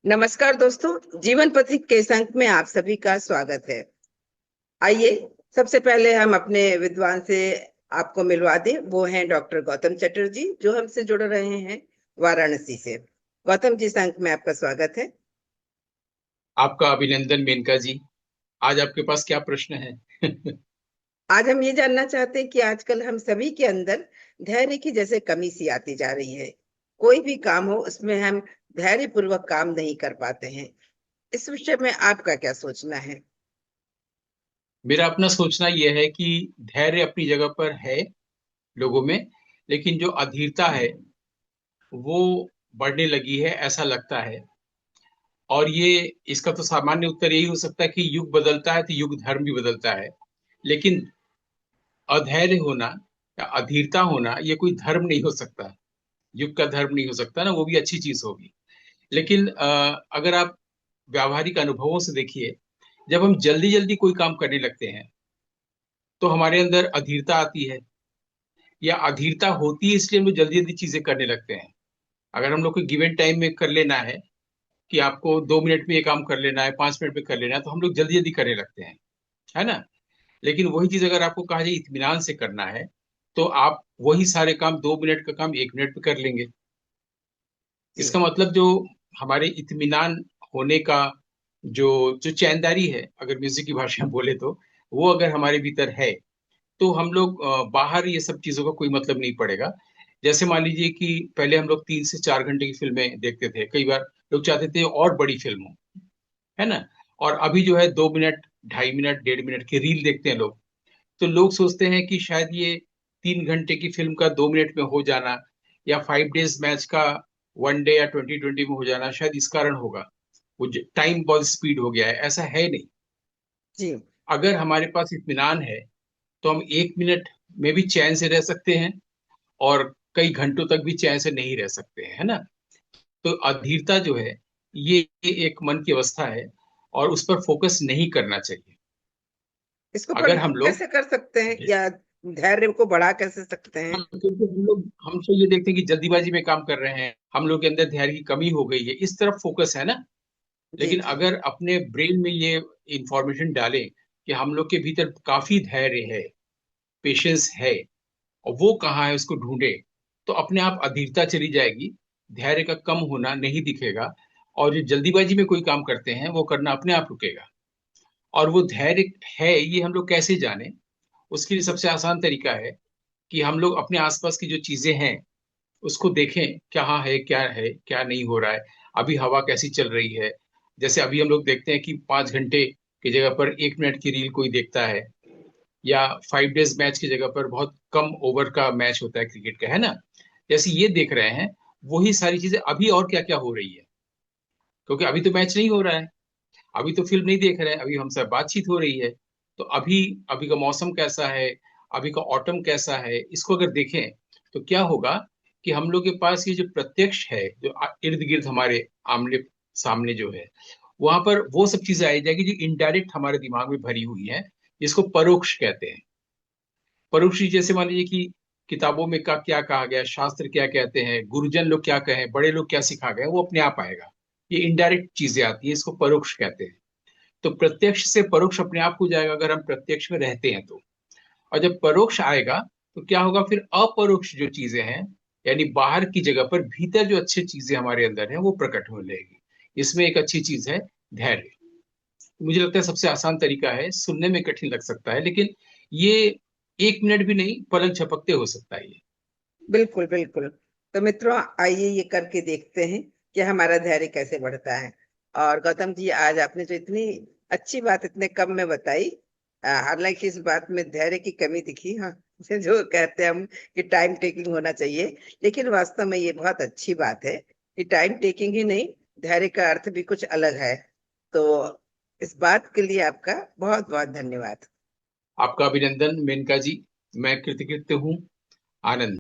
नमस्कार दोस्तों, जीवन पथिक के इस अंक में आप सभी का स्वागत है। आइए, सबसे पहले हम अपने विद्वान से आपको मिलवा दें। वो हैं डॉक्टर गौतम चटर्जी, जो हमसे जुड़ रहे हैं वाराणसी से। गौतम जी, इस अंक में आपका स्वागत है। आपका अभिनंदन मेनका जी। आज आपके पास क्या प्रश्न है? आज हम ये जानना चाहते हैं कि आजकल हम सभी के अंदर धैर्य की जैसे कमी सी आती जा रही है। कोई भी काम हो, उसमें हम धैर्य पूर्वक काम नहीं कर पाते हैं। इस विषय में आपका क्या सोचना है? मेरा अपना सोचना यह है कि धैर्य अपनी जगह पर है लोगों में, लेकिन जो अधीरता है वो बढ़ने लगी है ऐसा लगता है। और ये इसका तो सामान्य उत्तर यही हो सकता है कि युग बदलता है तो युग धर्म भी बदलता है। लेकिन अधैर्य होना या अधीरता होना ये कोई धर्म नहीं हो सकता। युग का धर्म नहीं हो सकता ना, वो भी अच्छी चीज होगी। लेकिन अगर आप व्यावहारिक अनुभवों से देखिए, जब हम जल्दी जल्दी कोई काम करने लगते हैं तो हमारे अंदर अधीरता आती है, या अधीरता होती है इसलिए हम लोग जल्दी जल्दी चीजें करने लगते हैं। अगर हम लोग को गिवन टाइम में कर लेना है कि आपको 2 मिनट में ये काम कर लेना है, 5 मिनट में कर लेना है, तो हम लोग जल्दी जल्दी करने लगते हैं, है ना। लेकिन वही चीज अगर आपको कहा जाए इत्मीनान से करना है, तो आप वही सारे काम 2 मिनट का काम 1 मिनट में कर लेंगे। जी। इसका मतलब जो हमारे इत्मीनान होने का जो जो चैनदारी है, अगर म्यूजिक की भाषा में बोले तो, वो अगर हमारे भीतर है तो हम लोग बाहर ये सब चीजों का कोई मतलब नहीं पड़ेगा। जैसे मान लीजिए कि पहले हम लोग 3 से 4 घंटे की फिल्में देखते थे, कई बार लोग चाहते थे और बड़ी फिल्म हो, है ना। और अभी जो है 2 मिनट, 2.5 मिनट, 1.5 मिनट की रील देखते हैं लोग। तो लोग सोचते हैं कि शायद ये 3 घंटे की फिल्म का 2 मिनट में हो जाना, या 5 डेज मैच का 1 डे या 2020 में हो जाना, शायद इस कारण होगा। वो टाइम बहुत स्पीड हो गया है, ऐसा है नहीं। जी। अगर हमारे पास इत्मीनान है तो हम 1 मिनट में भी चैन से रह सकते हैं, और कई घंटों तक भी चैन से नहीं रह सकते हैं, है ना। तो अधीरता जो है, ये एक मन की अवस्था है, और उस पर फोकस नहीं करना चाहिए। इसको अगर कंट्रोल हम लोग कैसे कर सकते हैं, या धैर्य को बढ़ा कैसे सकते हैं? क्योंकि हम तो ये देखते हैं कि जल्दीबाजी में काम कर रहे हैं, हम लोग के अंदर धैर्य की कमी हो गई है, इस तरफ फोकस है ना। जी लेकिन जी। अगर अपने ब्रेन में ये इंफॉर्मेशन डालें कि हम लोग के भीतर काफी धैर्य है, पेशेंस है, और वो कहाँ है उसको ढूंढे, तो अपने आप अधीरता चली जाएगी। धैर्य का कम होना नहीं दिखेगा, और जो जल्दीबाजी में कोई काम करते हैं वो करना अपने आप रुकेगा। और वो धैर्य है ये हम लोग कैसे जाने? उसके लिए सबसे आसान तरीका है कि हम लोग अपने आसपास की जो चीजें हैं उसको देखें, क्या है क्या नहीं हो रहा है। अभी हवा कैसी चल रही है। जैसे अभी हम लोग देखते हैं कि 5 घंटे की जगह पर 1 मिनट की रील कोई देखता है, या 5 डेज मैच की जगह पर बहुत कम ओवर का मैच होता है क्रिकेट का, है ना। जैसे ये देख रहे हैं, वही सारी चीजें अभी और क्या क्या हो रही है। क्योंकि अभी तो मैच नहीं हो रहा है, अभी तो फिल्म नहीं देख रहे हैं, अभी हमसे बातचीत हो रही है। तो अभी अभी का मौसम कैसा है, अभी का ऑटम कैसा है, इसको अगर देखें तो क्या होगा कि हम लोग के पास ये जो प्रत्यक्ष है, जो इर्द गिर्द हमारे आमने सामने जो है, वहां पर वो सब चीजें आई जाएगी जो इनडायरेक्ट हमारे दिमाग में भरी हुई है, जिसको परोक्ष कहते हैं। परोक्ष चीज जैसे मान लीजिए कि किताबों में का क्या कहा गया, शास्त्र क्या कहते हैं, गुरुजन लोग क्या कहें, बड़े लोग क्या सिखा गए, वो अपने आप आएगा। ये इनडायरेक्ट चीजें आती है, इसको परोक्ष कहते हैं। तो प्रत्यक्ष से परोक्ष अपने आप हो जाएगा अगर हम प्रत्यक्ष में रहते हैं तो। और जब परोक्ष आएगा तो क्या होगा, फिर अपरोक्ष जो चीजें हैं, यानी बाहर की जगह पर भीतर जो अच्छी चीजें हमारे अंदर हैं वो प्रकट होने लगेगी। इसमें एक अच्छी चीज है धैर्य। मुझे लगता है सबसे आसान तरीका है, सुनने में कठिन लग सकता है, लेकिन ये 1 मिनट भी नहीं, पलक झपकते हो सकता है ये। बिल्कुल बिल्कुल। तो मित्रों, आइए ये करके देखते हैं कि हमारा धैर्य कैसे बढ़ता है। और गौतम जी, आज आपने जो इतनी अच्छी बात इतने कम में बताई, हालांकि इस बात में धैर्य की कमी दिखी, हाँ। जो कहते हैं हम कि टाइम टेकिंग होना चाहिए, लेकिन वास्तव में ये बहुत अच्छी बात है कि टाइम टेकिंग ही नहीं, धैर्य का अर्थ भी कुछ अलग है। तो इस बात के लिए आपका बहुत बहुत धन्यवाद। आपका अभिनंदन मेनका जी। मैं कृतकृत्य हूँ। आनंद।